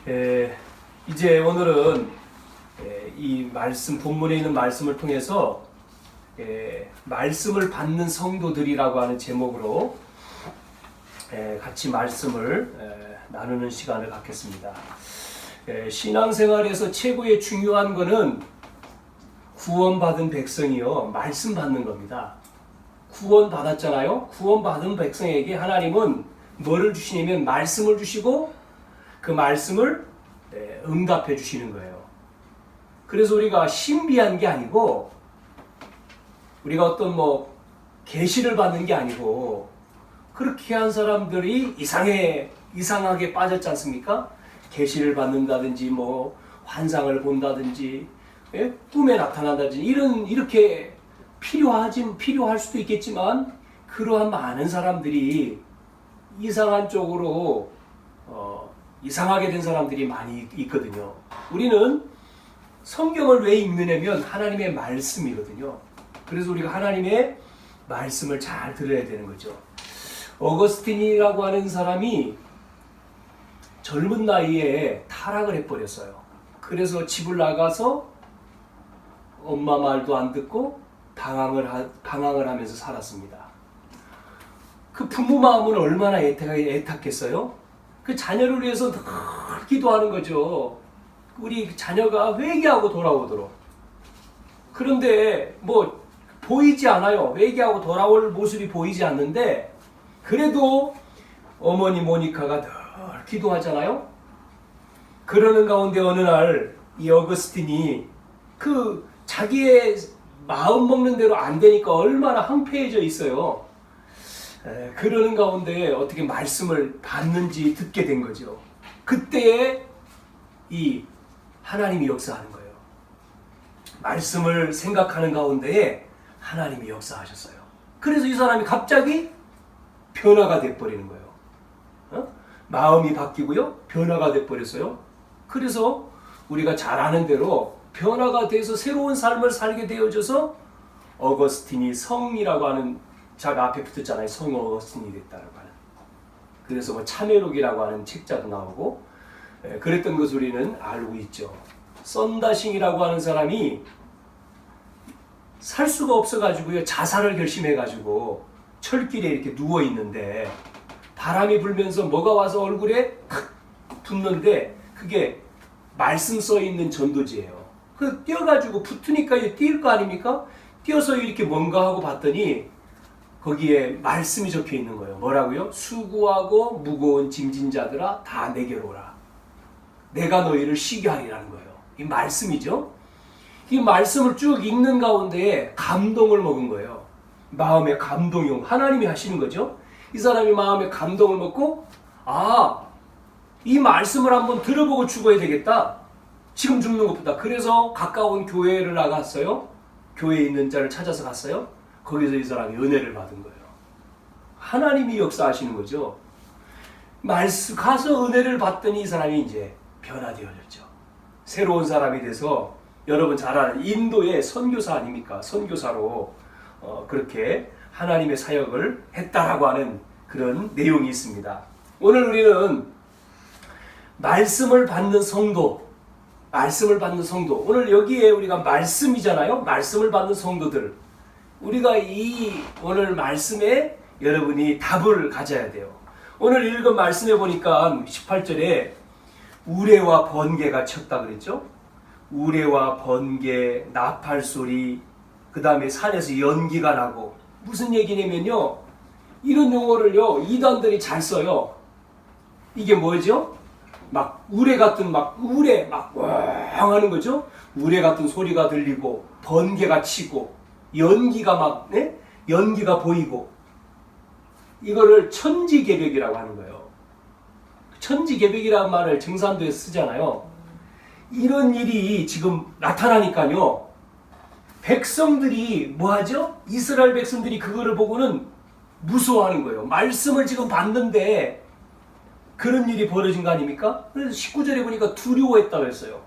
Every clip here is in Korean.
이제 오늘은 이 말씀, 본문에 있는 말씀을 통해서 말씀을 받는 성도들이라고 하는 제목으로 같이 말씀을 나누는 시간을 갖겠습니다. 신앙생활에서 최고의 중요한 것은 구원받은 백성이요, 말씀 받는 겁니다. 구원받았잖아요. 구원받은 백성에게 하나님은 뭐를 주시냐면 말씀을 주시고 그 말씀을 응답해 주시는 거예요. 그래서 우리가 신비한 게 아니고, 우리가 어떤 계시를 받는 게 아니고, 그렇게 한 사람들이 이상하게 빠졌지 않습니까? 계시를 받는다든지 환상을 본다든지 꿈에 나타난다든지 이렇게 필요할 수도 있겠지만, 그러한 많은 사람들이 이상한 쪽으로 이상하게 된 사람들이 많이 있거든요. 우리는 성경을 왜 읽느냐면 하나님의 말씀이거든요. 그래서 우리가 하나님의 말씀을 잘 들어야 되는 거죠. 어거스틴이라고 하는 사람이 젊은 나이에 타락을 해버렸어요. 그래서 집을 나가서 엄마 말도 안 듣고 방황을 하면서 살았습니다. 그 부모 마음은 얼마나 애탔겠어요? 그 자녀를 위해서 늘 기도하는 거죠. 우리 자녀가 회개하고 돌아오도록. 그런데 보이지 않아요. 회개하고 돌아올 모습이 보이지 않는데, 그래도 어머니 모니카가 늘 기도하잖아요. 그러는 가운데 어느 날 이 어거스틴이 그 자기의 마음 먹는 대로 안 되니까 얼마나 황폐해져 있어요. 그러는 가운데 어떻게 말씀을 받는지 듣게 된 거죠. 그때에 이 하나님이 역사하는 거예요. 말씀을 생각하는 가운데에 하나님이 역사하셨어요. 그래서 이 사람이 갑자기 변화가 돼버리는 거예요. 마음이 바뀌고요, 변화가 돼버렸어요. 그래서 우리가 잘 아는 대로 변화가 돼서 새로운 삶을 살게 되어져서 어거스틴이 성이라고 하는 자가 앞에 붙었잖아요. 성 어거스틴이 됐다고 하는. 그래서 참회록이라고 하는 책자도 나오고 그랬던 것을 우리는 알고 있죠. 썬다싱이라고 하는 사람이 살 수가 없어가지고요, 자살을 결심해가지고 철길에 이렇게 누워 있는데 바람이 불면서 뭐가 와서 얼굴에 탁 붙는데 그게 말씀 써 있는 전도지예요. 그 뛰어가지고 붙으니까 뛸 거 아닙니까? 뛰어서 이렇게 뭔가 하고 봤더니 거기에 말씀이 적혀 있는 거예요. 뭐라고요? 수고하고 무거운 짐진 자들아 다 내게로 오라. 내가 너희를 쉬게 하리라는 거예요. 이 말씀이죠. 이 말씀을 쭉 읽는 가운데 감동을 먹은 거예요. 마음의 감동이 하나님이 하시는 거죠. 이 사람이 마음의 감동을 먹고, 이 말씀을 한번 들어보고 죽어야 되겠다. 지금 죽는 것보다. 그래서 가까운 교회를 나갔어요. 교회에 있는 자를 찾아서 갔어요. 거기서 이 사람이 은혜를 받은 거예요. 하나님이 역사하시는 거죠. 가서 은혜를 받더니 이 사람이 이제 변화되어졌죠. 새로운 사람이 돼서, 여러분 잘 아는 인도의 선교사 아닙니까? 선교사로 그렇게 하나님의 사역을 했다라고 하는 그런 내용이 있습니다. 오늘 우리는 말씀을 받는 성도, 오늘 여기에 우리가 말씀이잖아요. 말씀을 받는 성도들, 우리가 이 오늘 말씀에 여러분이 답을 가져야 돼요. 오늘 읽은 말씀에 보니까 18절에 우레와 번개가 쳤다 그랬죠. 우레와 번개, 나팔소리, 그 다음에 산에서 연기가 나고. 무슨 얘기냐면요, 이런 용어를요 이단들이 잘 써요. 이게 뭐죠? 우레 같은 우레 왕 하는 거죠. 우레 같은 소리가 들리고 번개가 치고 연기가 연기가 보이고, 이거를 천지개벽이라고 하는 거예요. 천지개벽이라는 말을 증산도에서 쓰잖아요. 이런 일이 지금 나타나니까요, 백성들이 뭐하죠? 이스라엘 백성들이 그거를 보고는 무서워하는 거예요. 말씀을 지금 받는데 그런 일이 벌어진 거 아닙니까? 그래서 19절에 보니까 두려워했다고 했어요.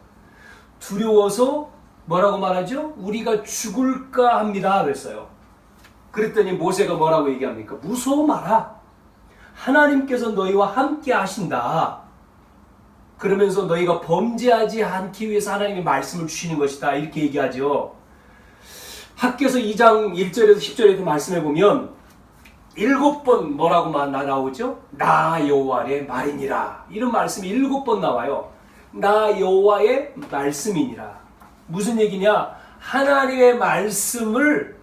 두려워서 뭐라고 말하죠? 우리가 죽을까 합니다 그랬어요. 그랬더니 모세가 뭐라고 얘기합니까? 무서워 마라. 하나님께서 너희와 함께 하신다. 그러면서 너희가 범죄하지 않기 위해서 하나님이 말씀을 주시는 것이다. 이렇게 얘기하죠. 학교에서 2장 1절에서 10절에도 말씀해 보면 7번 뭐라고 나오죠? 나 여호와의 말이니라. 이런 말씀이 7번 나와요. 나 여호와의 말씀이니라. 무슨 얘기냐? 하나님의 말씀을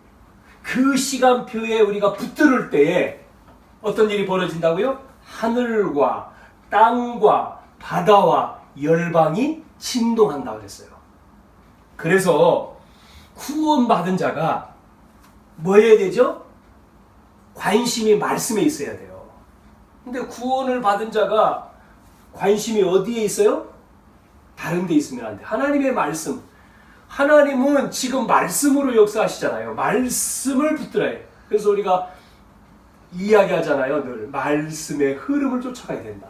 그 시간표에 우리가 붙들을 때에 어떤 일이 벌어진다고요? 하늘과 땅과 바다와 열방이 진동한다고 그랬어요. 그래서 구원받은 자가 뭐 해야 되죠? 관심이 말씀에 있어야 돼요. 근데 구원을 받은 자가 관심이 어디에 있어요? 다른 데 있으면 안 돼. 하나님의 말씀. 하나님은 지금 말씀으로 역사하시잖아요. 말씀을 붙들어야 해요. 그래서 우리가 이야기하잖아요. 늘 말씀의 흐름을 쫓아가야 된다.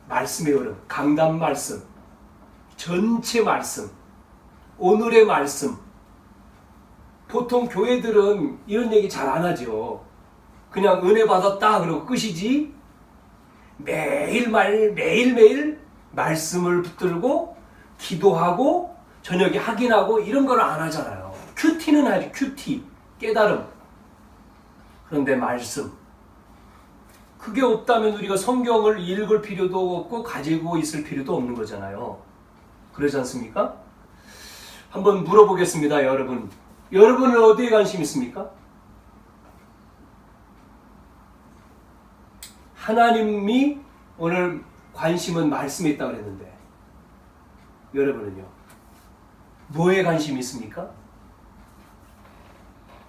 말씀의 흐름, 강단 말씀, 전체 말씀, 오늘의 말씀. 보통 교회들은 이런 얘기 잘 안 하죠. 그냥 은혜 받았다 그러고 끝이지. 매일매일 말씀을 붙들고 기도하고 저녁에 확인하고 이런 걸 안 하잖아요. 큐티는 하지. 큐티, 깨달음. 그런데 말씀, 그게 없다면 우리가 성경을 읽을 필요도 없고 가지고 있을 필요도 없는 거잖아요. 그러지 않습니까? 한번 물어보겠습니다. 여러분, 여러분은 어디에 관심 있습니까? 하나님이 오늘 관심은 말씀에 있다고 그랬는데 여러분은요? 뭐에 관심이 있습니까?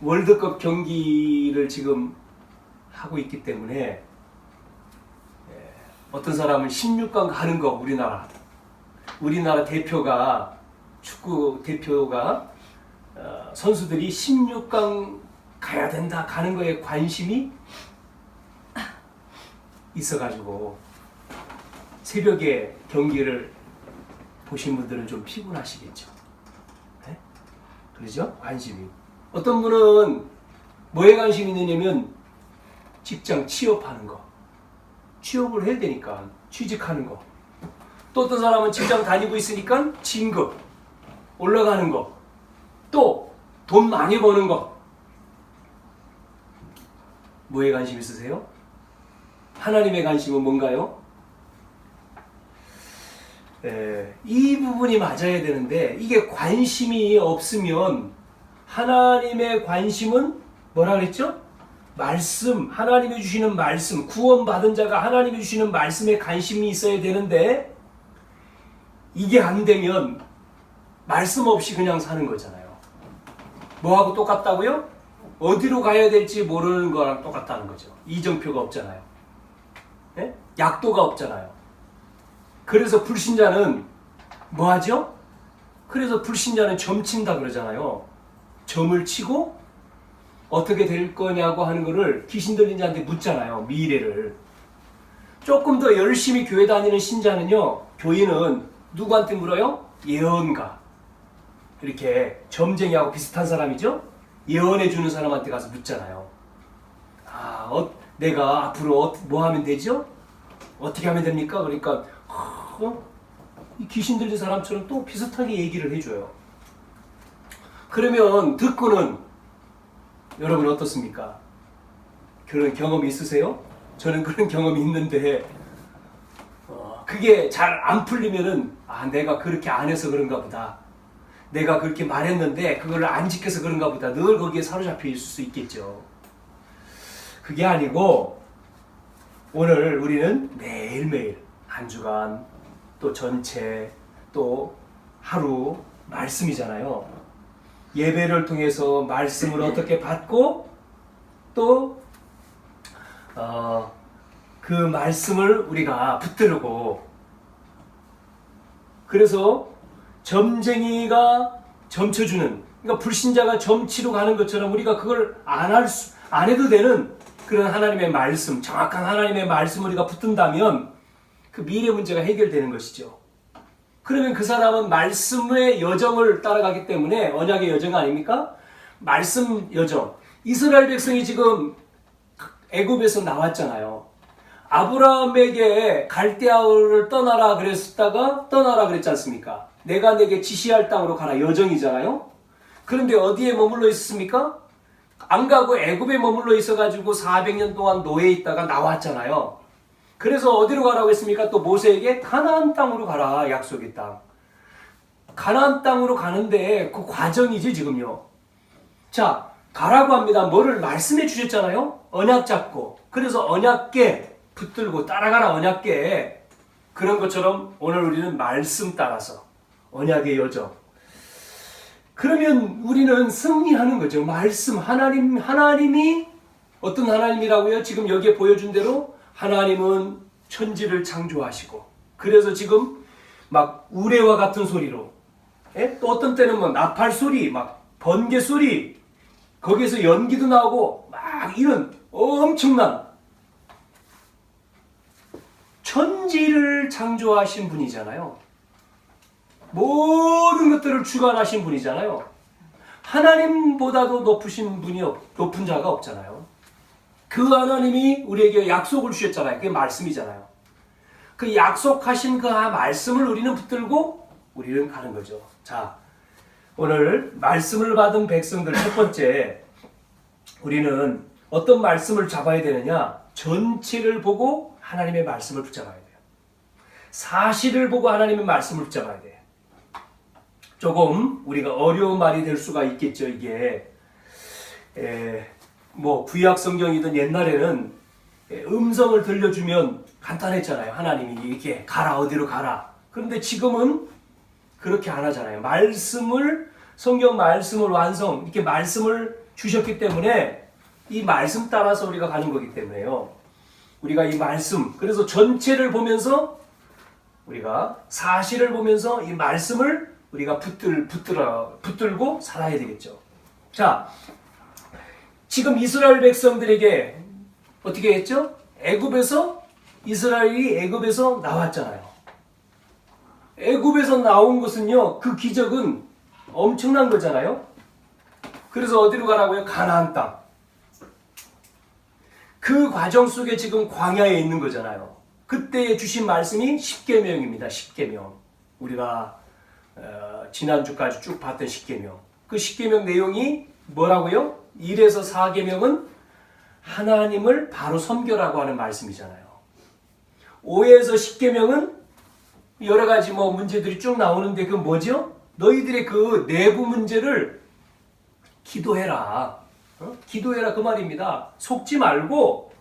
월드컵 경기를 지금 하고 있기 때문에 어떤 사람은 16강 가는 거, 우리나라 대표가, 축구 대표가 선수들이 16강 가야 된다, 가는 거에 관심이 있어가지고 새벽에 경기를 보신 분들은 좀 피곤하시겠죠. 네? 그러죠? 관심이. 어떤 분은 뭐에 관심이 있느냐면 직장 취업하는 거. 취업을 해야 되니까 취직하는 거. 또 어떤 사람은 직장 다니고 있으니까 진급 올라가는 거. 또 돈 많이 버는 거. 뭐에 관심 있으세요? 하나님의 관심은 뭔가요? 이 부분이 맞아야 되는데 이게 관심이 없으면 하나님의 관심은 뭐라 그랬죠? 말씀, 하나님이 주시는 말씀, 구원받은 자가 하나님이 주시는 말씀에 관심이 있어야 되는데 이게 안 되면 말씀 없이 그냥 사는 거잖아요. 뭐하고 똑같다고요? 어디로 가야 될지 모르는 거랑 똑같다는 거죠. 이정표가 없잖아요. 네? 약도가 없잖아요. 그래서 불신자는 뭐 하죠? 그래서 불신자는 점친다 그러잖아요. 점을 치고 어떻게 될 거냐고 하는 거를 귀신 들린 자한테 묻잖아요. 미래를. 조금 더 열심히 교회 다니는 신자는요. 교인은 누구한테 물어요? 예언가. 이렇게 점쟁이하고 비슷한 사람이죠. 예언해 주는 사람한테 가서 묻잖아요. 내가 앞으로 뭐 하면 되죠? 어떻게 하면 됩니까? 그러니까 이 귀신 들린 사람처럼 또 비슷하게 얘기를 해줘요. 그러면 듣고는 여러분 어떻습니까? 그런 경험이 있으세요? 저는 그런 경험이 있는데 그게 잘 안 풀리면은 내가 그렇게 안 해서 그런가 보다. 내가 그렇게 말했는데 그걸 안 지켜서 그런가 보다. 늘 거기에 사로잡혀 있을 수 있겠죠. 그게 아니고 오늘 우리는 매일매일 한 주간 또 전체 또 하루 말씀이잖아요. 예배를 통해서 말씀을 어떻게 받고 또 그 말씀을 우리가 붙들고 그래서 점쟁이가 점쳐주는 그러니까 불신자가 점치러 가는 것처럼 우리가 그걸 안 해도 되는 그런 하나님의 말씀, 정확한 하나님의 말씀을 우리가 붙든다면 그 미래 문제가 해결되는 것이죠. 그러면 그 사람은 말씀의 여정을 따라가기 때문에 언약의 여정 아닙니까? 말씀 여정. 이스라엘 백성이 지금 애굽에서 나왔잖아요. 아브라함에게 갈대아우를 떠나라 그랬다가 떠나라 그랬지 않습니까? 내가 내게 지시할 땅으로 가라 여정이잖아요. 그런데 어디에 머물러 있었습니까? 안 가고 애굽에 머물러 있어가지고 400년 동안 노예에 있다가 나왔잖아요. 그래서 어디로 가라고 했습니까? 또 모세에게 가나안 땅으로 가라, 약속의 땅. 가나안 땅으로 가는데 그 과정이지 지금요. 자, 가라고 합니다. 뭐를 말씀해 주셨잖아요. 언약 잡고. 그래서 언약궤 붙들고 따라가라 언약궤. 그런 것처럼 오늘 우리는 말씀 따라서 언약의 여정. 그러면 우리는 승리하는 거죠. 말씀 하나님이 어떤 하나님이라고요? 지금 여기에 보여준 대로 하나님은 천지를 창조하시고 그래서 지금 막 우레와 같은 소리로 또 어떤 때는 뭐 나팔 소리, 막 번개 소리, 거기에서 연기도 나오고 막 이런 엄청난 천지를 창조하신 분이잖아요. 모든 것들을 주관하신 분이잖아요. 하나님보다도 높은 자가 없잖아요. 그 하나님이 우리에게 약속을 주셨잖아요. 그게 말씀이잖아요. 그 약속하신 그 말씀을 우리는 붙들고 우리는 가는 거죠. 자, 오늘 말씀을 받은 백성들 첫 번째, 우리는 어떤 말씀을 잡아야 되느냐? 전체를 보고 하나님의 말씀을 붙잡아야 돼요. 사실을 보고 하나님의 말씀을 붙잡아야 돼요. 조금 우리가 어려운 말이 될 수가 있겠죠. 이게 뭐 구약 성경이든 옛날에는 음성을 들려주면 간단했잖아요. 하나님이 이렇게 가라, 어디로 가라. 그런데 지금은 그렇게 안 하잖아요. 성경 말씀을 이렇게 말씀을 주셨기 때문에 이 말씀 따라서 우리가 가는 거기 때문에요. 우리가 이 말씀, 그래서 전체를 보면서 우리가 사실을 보면서 이 말씀을 우리가 붙들고 살아야 되겠죠. 자, 지금 이스라엘 백성들에게 어떻게 했죠? 이스라엘이 애굽에서 나왔잖아요. 애굽에서 나온 것은요, 그 기적은 엄청난 거잖아요. 그래서 어디로 가라고요? 가나안 땅. 그 과정 속에 지금 광야에 있는 거잖아요. 그때 주신 말씀이 십계명입니다. 십계명. 우리가 지난주까지 쭉 봤던 십계명. 그 십계명 내용이 뭐라고요? 1에서 4계명은 하나님을 바로 섬겨라고 하는 말씀이잖아요. 5에서 10계명은 여러 가지 문제들이 쭉 나오는데 그 뭐죠? 너희들의 그 내부 문제를 기도해라. 기도해라 그 말입니다. 속지 말고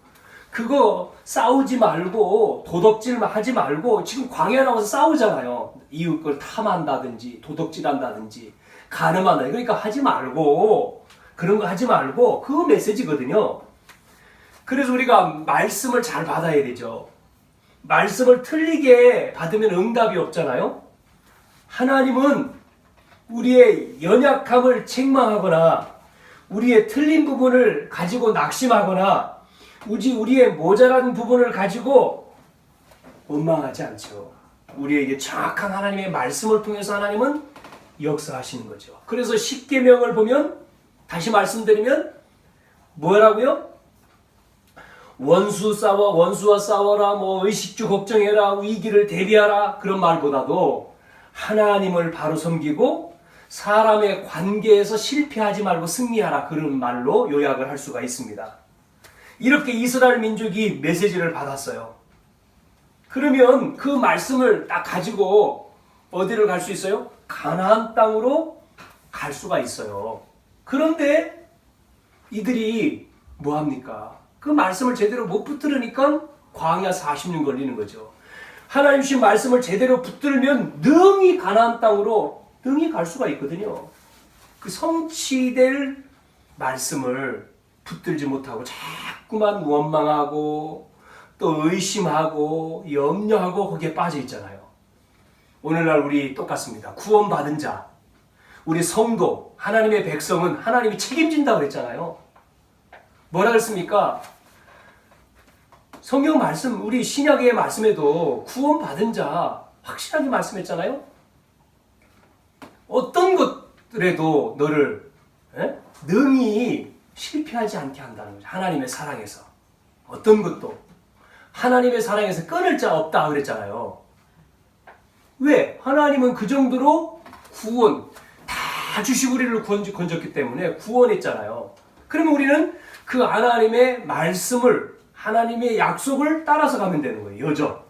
그거 싸우지 말고 도덕질 하지 말고 지금 광야 나와서 싸우잖아요. 이웃 걸 탐한다든지 도덕질한다든지 간음한다. 그러니까 하지 말고 그런 거 하지 말고 그 메시지거든요. 그래서 우리가 말씀을 잘 받아야 되죠. 말씀을 틀리게 받으면 응답이 없잖아요. 하나님은 우리의 연약함을 책망하거나 우리의 틀린 부분을 가지고 낙심하거나 우리의 모자란 부분을 가지고 원망하지 않죠. 우리에게 정확한 하나님의 말씀을 통해서 하나님은 역사하시는 거죠. 그래서 십계명을 보면 다시 말씀드리면 뭐라고요? 원수와 싸워라, 의식주 걱정해라, 위기를 대비하라 그런 말보다도 하나님을 바로 섬기고 사람의 관계에서 실패하지 말고 승리하라 그런 말로 요약을 할 수가 있습니다. 이렇게 이스라엘 민족이 메시지를 받았어요. 그러면 그 말씀을 딱 가지고 어디를 갈 수 있어요? 가나안 땅으로 갈 수가 있어요. 그런데 이들이 뭐합니까? 그 말씀을 제대로 못 붙들으니까 광야 40년 걸리는 거죠. 하나님 주신 말씀을 제대로 붙들면 능히 가나안 땅으로 능히 갈 수가 있거든요. 그 성취될 말씀을 붙들지 못하고 자꾸만 원망하고 또 의심하고 염려하고 거기에 빠져 있잖아요. 오늘날 우리 똑같습니다. 구원받은 자, 우리 성도, 하나님의 백성은 하나님이 책임진다고 그랬잖아요. 뭐라 그랬습니까? 성경 말씀, 우리 신약의 말씀에도 구원받은 자 확실하게 말씀했잖아요. 어떤 것들에도 너를 능히 실패하지 않게 한다는 거죠. 하나님의 사랑에서. 어떤 것도. 하나님의 사랑에서 끊을 자 없다 그랬잖아요. 왜? 하나님은 그 정도로 구원 다 주시고 우리를 건졌기 때문에 구원했잖아요. 그러면 우리는 그 하나님의 말씀을, 하나님의 약속을 따라서 가면 되는 거예요. 여정.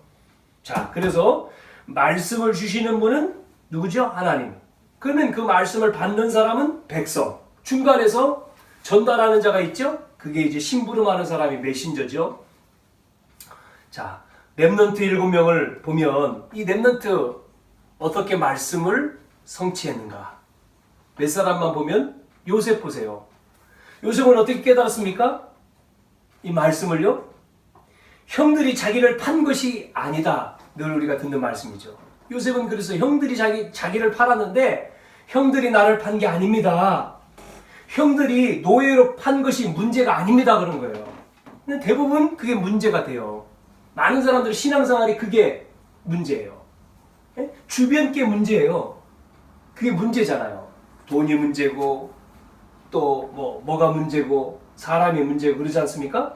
자, 그래서 말씀을 주시는 분은 누구죠? 하나님. 그러면 그 말씀을 받는 사람은 백성. 중간에서 전달하는 자가 있죠? 그게 이제 심부름하는 사람이 메신저죠. 자, 렘넌트 7명을 보면 이 렘넌트 어떻게 말씀을 성취했는가? 몇 사람만 보면 요셉 보세요. 요셉은 어떻게 깨달았습니까? 이 말씀을요? 형들이 자기를 판 것이 아니다. 늘 우리가 듣는 말씀이죠. 요셉은 그래서 형들이 자기를 팔았는데 형들이 나를 판 게 아닙니다. 형들이 노예로 판 것이 문제가 아닙니다. 그런 거예요. 근데 대부분 그게 문제가 돼요. 많은 사람들 신앙생활이 그게 문제예요. 주변 게 문제예요. 그게 문제잖아요. 돈이 문제고 또 뭐가 문제고 사람이 문제고 그러지 않습니까?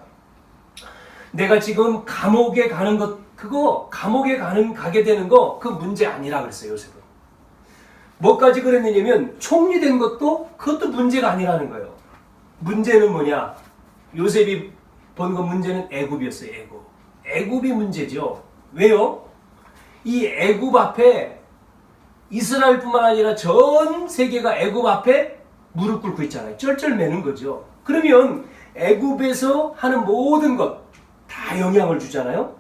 내가 지금 감옥에 가는 것 그거 감옥에 가게 되는 거 그 문제 아니라 그랬어요. 요셉은. 뭐까지 그랬느냐면 총리된 것도 그것도 문제가 아니라는 거예요. 문제는 뭐냐? 요셉이 번 건 문제는 애굽이었어요. 애굽이 문제죠. 왜요? 이 애굽 앞에 이스라엘뿐만 아니라 전 세계가 애굽 앞에 무릎 꿇고 있잖아요. 쩔쩔매는 거죠. 그러면 애굽에서 하는 모든 것 다 영향을 주잖아요.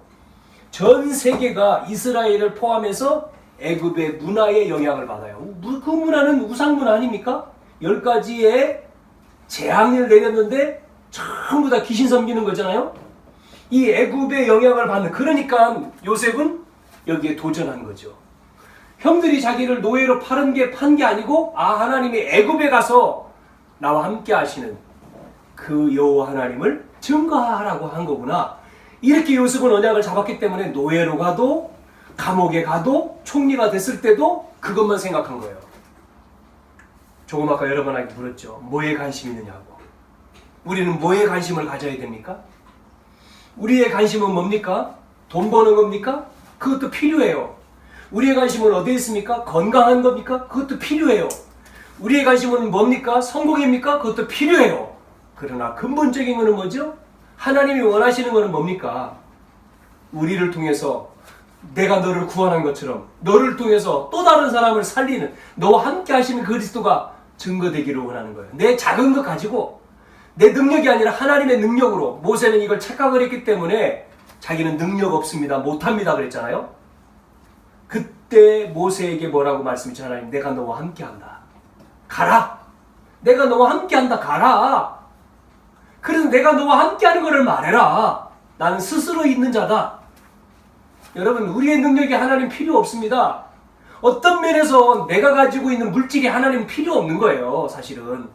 전 세계가 이스라엘을 포함해서 애굽의 문화에 영향을 받아요. 그 문화는 우상 문화 아닙니까? 10가지의 재앙을 내렸는데 전부 다 귀신 섬기는 거잖아요. 이 애굽의 영향을 받는, 그러니까 요셉은 여기에 도전한 거죠. 형들이 자기를 노예로 판 게 아니고 하나님이 애굽에 가서 나와 함께 하시는 그 여호와 하나님을 증거하라고 한 거구나. 이렇게 요셉은 언약을 잡았기 때문에 노예로 가도 감옥에 가도 총리가 됐을 때도 그것만 생각한 거예요. 조금 아까 여러분에게 물었죠. 뭐에 관심 있느냐고. 우리는 뭐에 관심을 가져야 됩니까? 우리의 관심은 뭡니까? 돈 버는 겁니까? 그것도 필요해요. 우리의 관심은 어디에 있습니까? 건강한 겁니까? 그것도 필요해요. 우리의 관심은 뭡니까? 성공입니까? 그것도 필요해요. 그러나 근본적인 것은 뭐죠? 하나님이 원하시는 것은 뭡니까? 우리를 통해서 내가 너를 구원한 것처럼 너를 통해서 또 다른 사람을 살리는, 너와 함께 하시는 그리스도가 증거되기를 원하는 거예요. 내 작은 것 가지고 내 능력이 아니라 하나님의 능력으로. 모세는 이걸 착각을 했기 때문에 자기는 능력 없습니다, 못합니다 그랬잖아요. 그때 모세에게 뭐라고 말씀했죠? 하나님, 내가 너와 함께한다. 가라. 내가 너와 함께한다. 가라. 그래서 내가 너와 함께하는 것을 말해라. 나는 스스로 있는 자다. 여러분, 우리의 능력이 하나님 필요 없습니다. 어떤 면에서 내가 가지고 있는 물질이 하나님 필요 없는 거예요. 사실은.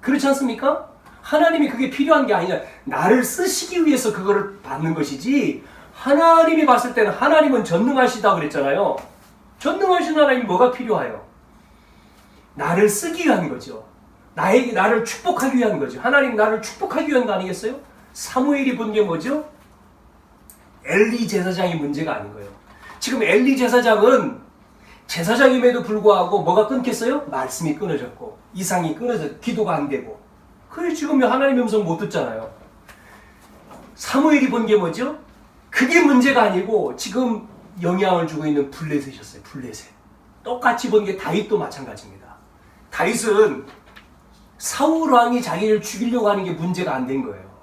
그렇지 않습니까? 하나님이 그게 필요한 게 아니라 나를 쓰시기 위해서 그거를 받는 것이지, 하나님이 봤을 때는 하나님은 전능하시다 그랬잖아요. 전능하신 하나님이 뭐가 필요해요? 나를 쓰기 위한 거죠. 나를 축복하기 위한 거죠. 하나님 나를 축복하기 위한 거 아니겠어요? 사무엘이 본 게 뭐죠? 엘리 제사장이 문제가 아닌 거예요. 지금 엘리 제사장은 제사장임에도 불구하고 뭐가 끊겼어요? 말씀이 끊어졌고 이상이 끊어졌고 기도가 안 되고. 그래 지금 하나님의 음성 못 듣잖아요. 사무엘이 본 게 뭐죠? 그게 문제가 아니고 지금 영향을 주고 있는 블레셋이었어요. 블레셋. 똑같이 본 게 다윗도 마찬가지입니다. 다윗은 사울 왕이 자기를 죽이려고 하는 게 문제가 안 된 거예요.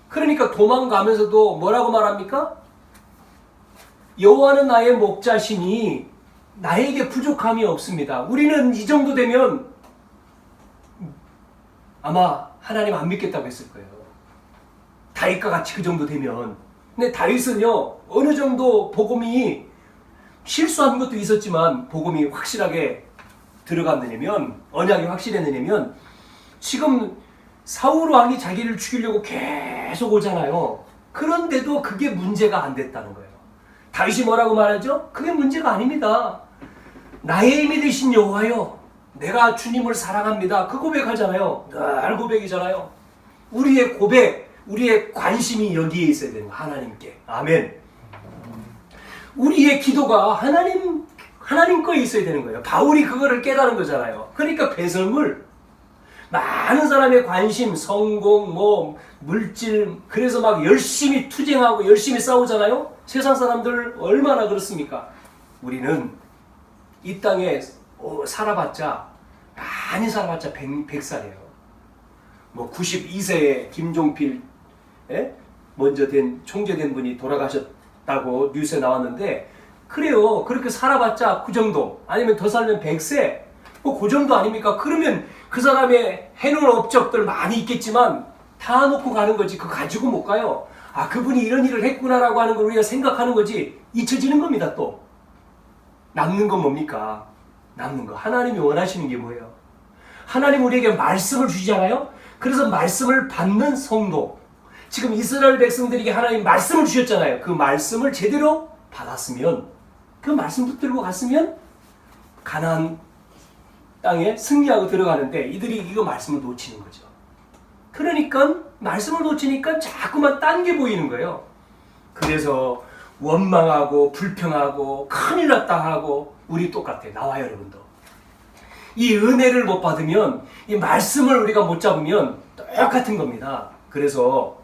그러니까 도망가면서도 뭐라고 말합니까? 여호와는 나의 목자시니 나에게 부족함이 없습니다. 우리는 이 정도 되면 아마 하나님 안 믿겠다고 했을 거예요. 다윗과 같이 그 정도 되면. 근데 다윗은요, 어느 정도 복음이 실수한 것도 있었지만 복음이 확실하게 들어갔느냐면, 언약이 확실했느냐면, 지금 사울 왕이 자기를 죽이려고 계속 오잖아요. 그런데도 그게 문제가 안 됐다는 거예요. 다윗이 뭐라고 말하죠? 그게 문제가 아닙니다. 나의 힘이 되신 여호와여, 내가 주님을 사랑합니다. 그 고백하잖아요. 늘 고백이잖아요. 우리의 고백, 우리의 관심이 여기에 있어야 되는 거예요. 하나님께. 아멘. 우리의 기도가 하나님 거에 있어야 되는 거예요. 바울이 그거를 깨달은 거잖아요. 그러니까 배설물, 많은 사람의 관심, 성공, 물질, 그래서 막 열심히 투쟁하고 열심히 싸우잖아요. 세상 사람들 얼마나 그렇습니까? 우리는 이 땅에 살아봤자, 많이 살아봤자 100살이에요. 92세에 김종필, 먼저 총재된 분이 돌아가셨다고 뉴스에 나왔는데, 그래요. 그렇게 살아봤자 그 정도, 아니면 더 살면 100세, 그 정도 아닙니까? 그러면 그 사람의 해놓은 업적들 많이 있겠지만 다 놓고 가는 거지. 그거 가지고 못 가요. 아, 그분이 이런 일을 했구나라고 하는 걸 우리가 생각하는 거지. 잊혀지는 겁니다. 또 남는 건 뭡니까? 남는 거, 하나님이 원하시는 게 뭐예요? 하나님 우리에게 말씀을 주시잖아요. 그래서 말씀을 받는 성도, 지금 이스라엘 백성들에게 하나님 말씀을 주셨잖아요. 그 말씀을 제대로 받았으면, 그 말씀 붙들고 갔으면 가나안 땅에 승리하고 들어가는데, 이들이 이거 말씀을 놓치는 거죠. 그러니까 말씀을 놓치니까 자꾸만 딴 게 보이는 거예요. 그래서 원망하고 불평하고 큰일 났다 하고, 우리 똑같아요. 나와요, 여러분도. 이 은혜를 못 받으면, 이 말씀을 우리가 못 잡으면 똑같은 겁니다. 그래서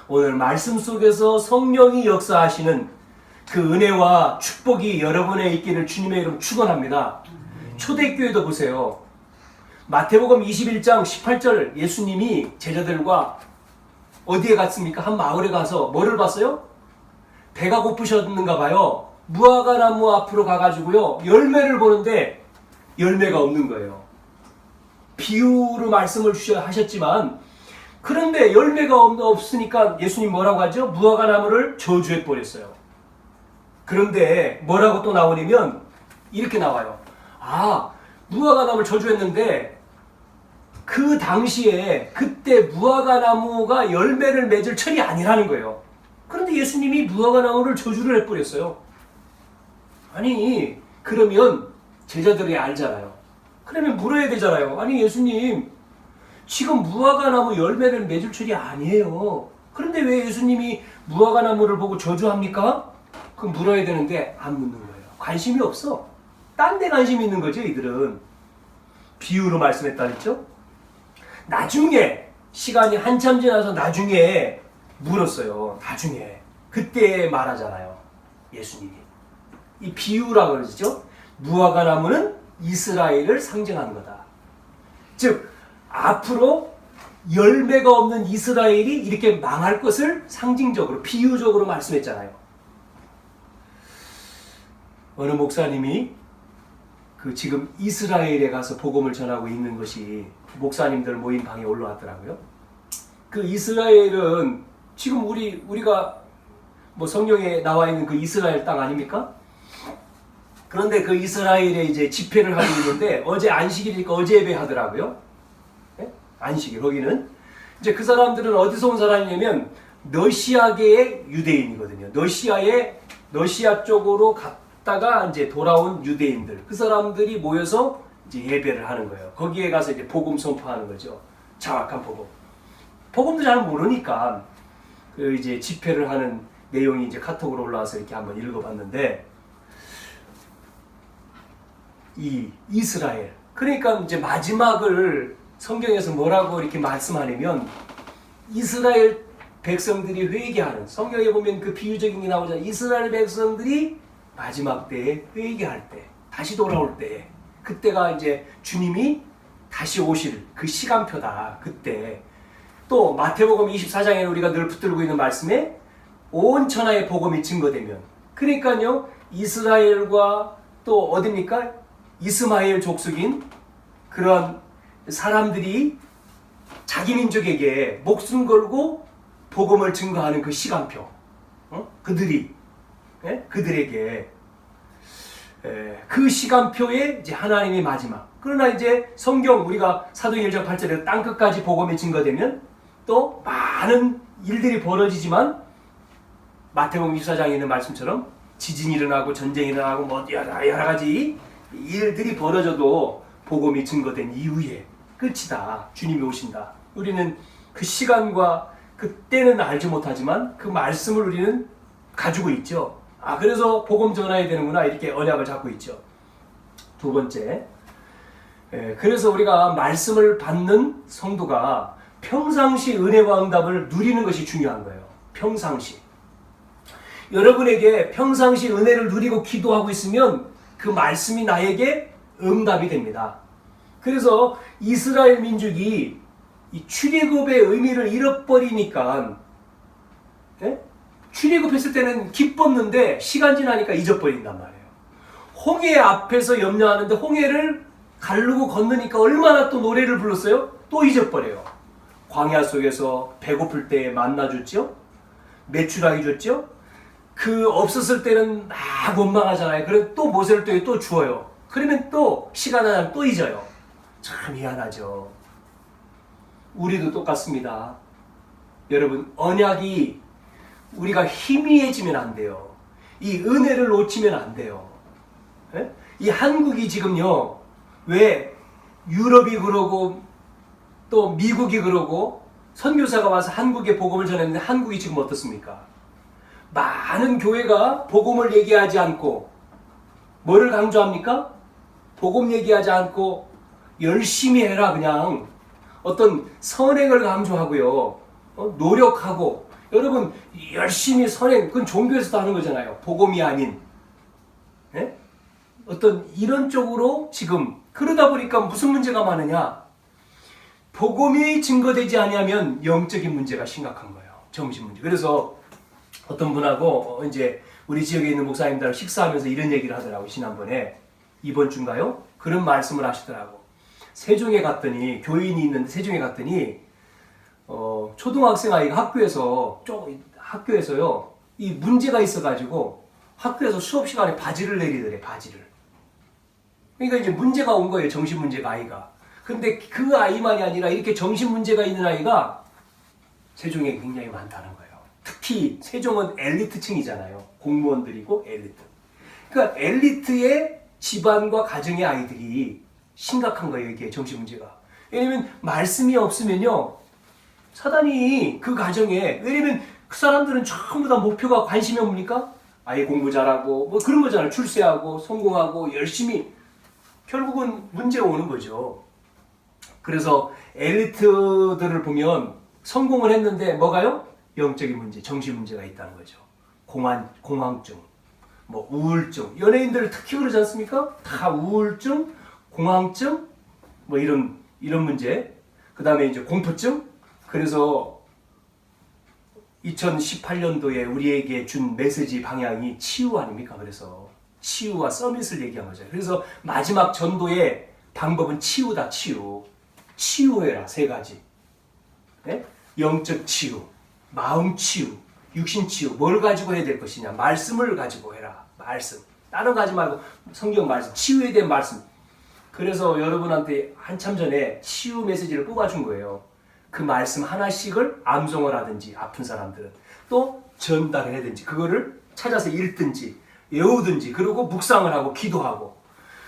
오늘 말씀 속에서 성령이 역사하시는 그 은혜와 축복이 여러분에 있기를 주님의 이름 축원합니다. 초대교회도 보세요. 마태복음 21장 18절, 예수님이 제자들과 어디에 갔습니까? 한 마을에 가서 뭐를 봤어요? 배가 고프셨는가 봐요. 무화과 나무 앞으로 가가지고요, 열매를 보는데 열매가 없는 거예요. 비유로 말씀을 하셨지만, 그런데 열매가 없으니까 예수님 뭐라고 하죠? 무화과 나무를 저주해 버렸어요. 그런데 뭐라고 또 나오냐면 이렇게 나와요. 아, 무화과 나무를 저주했는데 그 당시에 그때 무화과 나무가 열매를 맺을 철이 아니라는 거예요. 그런데 예수님이 무화과 나무를 저주를 해버렸어요. 아니, 그러면 제자들이 알잖아요. 그러면 물어야 되잖아요. 아니, 예수님, 지금 무화과 나무 열매를 맺을 철이 아니에요. 그런데 왜 예수님이 무화과 나무를 보고 저주합니까? 그럼 물어야 되는데 안 묻는 거예요. 관심이 없어. 딴 데 관심이 있는 거죠, 이들은. 비유로 말씀했다 그랬죠? 나중에, 시간이 한참 지나서 나중에 물었어요. 나중에. 그때 말하잖아요, 예수님이. 이 비유라고 그러죠? 무화과 나무는 이스라엘을 상징하는 거다. 즉, 앞으로 열매가 없는 이스라엘이 이렇게 망할 것을 상징적으로, 비유적으로 말씀했잖아요. 어느 목사님이 지금 이스라엘에 가서 복음을 전하고 있는 것이 목사님들 모임 방에 올라왔더라고요. 그 이스라엘은 지금 우리가 성경에 나와 있는 그 이스라엘 땅 아닙니까? 그런데 그 이스라엘에 이제 집회를 하고 있는데, 어제 안식일이니까 어제 예배 하더라고요. 네? 안식일, 거기는. 이제 그 사람들은 어디서 온 사람이냐면, 러시아계의 유대인이거든요. 러시아 쪽으로 갔다가 이제 돌아온 유대인들. 그 사람들이 모여서 이제 예배를 하는 거예요. 거기에 가서 이제 복음 선포하는 거죠. 정확한 복음. 복음도 잘 모르니까, 이제 집회를 하는 내용이 이제 카톡으로 올라와서 이렇게 한번 읽어봤는데, 이 이스라엘, 그러니까 이제 마지막을 성경에서 뭐라고 이렇게 말씀하냐면, 이스라엘 백성들이 회개하는, 성경에 보면 그 비유적인 게 나오잖아요. 이스라엘 백성들이 마지막 때에 회개할 때, 다시 돌아올 때, 그때가 이제 주님이 다시 오실 그 시간표다. 그때 또 마태복음 24장에 우리가 늘 붙들고 있는 말씀에 온 천하의 복음이 증거되면, 그러니까요, 이스라엘과 또 어딥니까? 이스마엘 족속인 그런 사람들이 자기 민족에게 목숨 걸고 복음을 증거하는 그 시간표, 그들에게 그 시간표에 이제 하나님의 마지막. 그러나 이제 성경, 우리가 사도행 1장 8절에 땅끝까지 복음이 증거되면 또 많은 일들이 벌어지지만, 마태복음 24장에 있는 말씀처럼 지진이 일어나고 전쟁이 일어나고 여러 가지 일들이 벌어져도 복음이 증거된 이후에 끝이다. 주님이 오신다. 우리는 그 시간과 그때는 알지 못하지만 그 말씀을 우리는 가지고 있죠. 그래서 복음 전해야 되는구나 이렇게 언약을 잡고 있죠. 두 번째, 그래서 우리가 말씀을 받는 성도가 평상시 은혜와 응답을 누리는 것이 중요한 거예요. 평상시. 여러분에게 평상시 은혜를 누리고 기도하고 있으면 그 말씀이 나에게 응답이 됩니다. 그래서 이스라엘 민족이 이 출애굽의 의미를 잃어버리니까, 출애굽했을 때는 기뻤는데 시간 지나니까 잊어버린단 말이에요. 홍해 앞에서 염려하는데 홍해를 가르고 건너니까 얼마나 또 노래를 불렀어요? 또 잊어버려요. 광야 속에서 배고플 때 만나 줬죠? 메추라기 줬죠? 그 없었을 때는 막 원망하잖아요. 그래 또 모세를 또 주어요. 그러면 또 시간 하나면 또 잊어요. 참 미안하죠. 우리도 똑같습니다. 여러분, 언약이 우리가 희미해지면 안 돼요. 이 은혜를 놓치면 안 돼요. 이 한국이 지금요, 왜 유럽이 그러고 또 미국이 그러고 선교사가 와서 한국에 복음을 전했는데 한국이 지금 어떻습니까? 많은 교회가 복음을 얘기하지 않고 뭐를 강조합니까? 복음 얘기하지 않고 열심히 해라, 그냥 어떤 선행을 강조하고요, 노력하고. 여러분, 열심히 선행, 그건 종교에서도 하는 거잖아요. 복음이 아닌. 어떤 이런 쪽으로 지금 그러다 보니까 무슨 문제가 많으냐? 복음이 증거되지 아니하면 영적인 문제가 심각한 거예요. 정신 문제. 그래서 어떤 분하고 이제 우리 지역에 있는 목사님들 식사하면서 이런 얘기를 하더라고. 지난번에 이번 주인가요? 그런 말씀을 하시더라고. 세종에 갔더니, 교인이 있는데 세종에 갔더니 초등학생 아이가 학교에서요 이 문제가 있어가지고 학교에서 수업 시간에 바지를 내리더래. 바지를. 그러니까 이제 문제가 온 거예요. 정신 문제가, 아이가. 근데 그 아이만이 아니라 이렇게 정신 문제가 있는 아이가 세종에 굉장히 많다는 거예요. 특히 세종은 엘리트층이잖아요. 공무원들이고 엘리트. 그러니까 엘리트의 집안과 가정의 아이들이 심각한 거예요. 이게 정신 문제가. 왜냐면 말씀이 없으면요, 사단이 그 가정에, 왜냐면 그 사람들은 전부 다 목표가, 관심이 뭡니까? 아이 공부 잘하고 뭐 그런 거잖아요. 출세하고 성공하고 열심히. 결국은 문제가 오는 거죠. 그래서 엘리트들을 보면 성공을 했는데 뭐가요? 영적인 문제, 정신 문제가 있다는 거죠. 공황증, 뭐 우울증. 연예인들 특히 그러지 않습니까? 다 우울증, 공황증, 뭐 이런 문제. 그 다음에 이제 공포증. 그래서 2018년도에 우리에게 준 메시지 방향이 치유 아닙니까? 그래서 치유와 서밋을 얘기한 거죠. 그래서 마지막 전도의 방법은 치유다. 치유해라. 3가지. 영적 치유, 마음 치유, 육신 치유. 뭘 가지고 해야 될 것이냐? 말씀을 가지고 해라. 말씀. 다른 거 하지 말고 성경 말씀, 치유에 대한 말씀. 그래서 여러분한테 한참 전에 치유 메시지를 뽑아준 거예요. 그 말씀 하나씩을 암송을 하든지, 아픈 사람들은 또 전달을 하든지, 그거를 찾아서 읽든지 외우든지, 그리고 묵상을 하고 기도하고.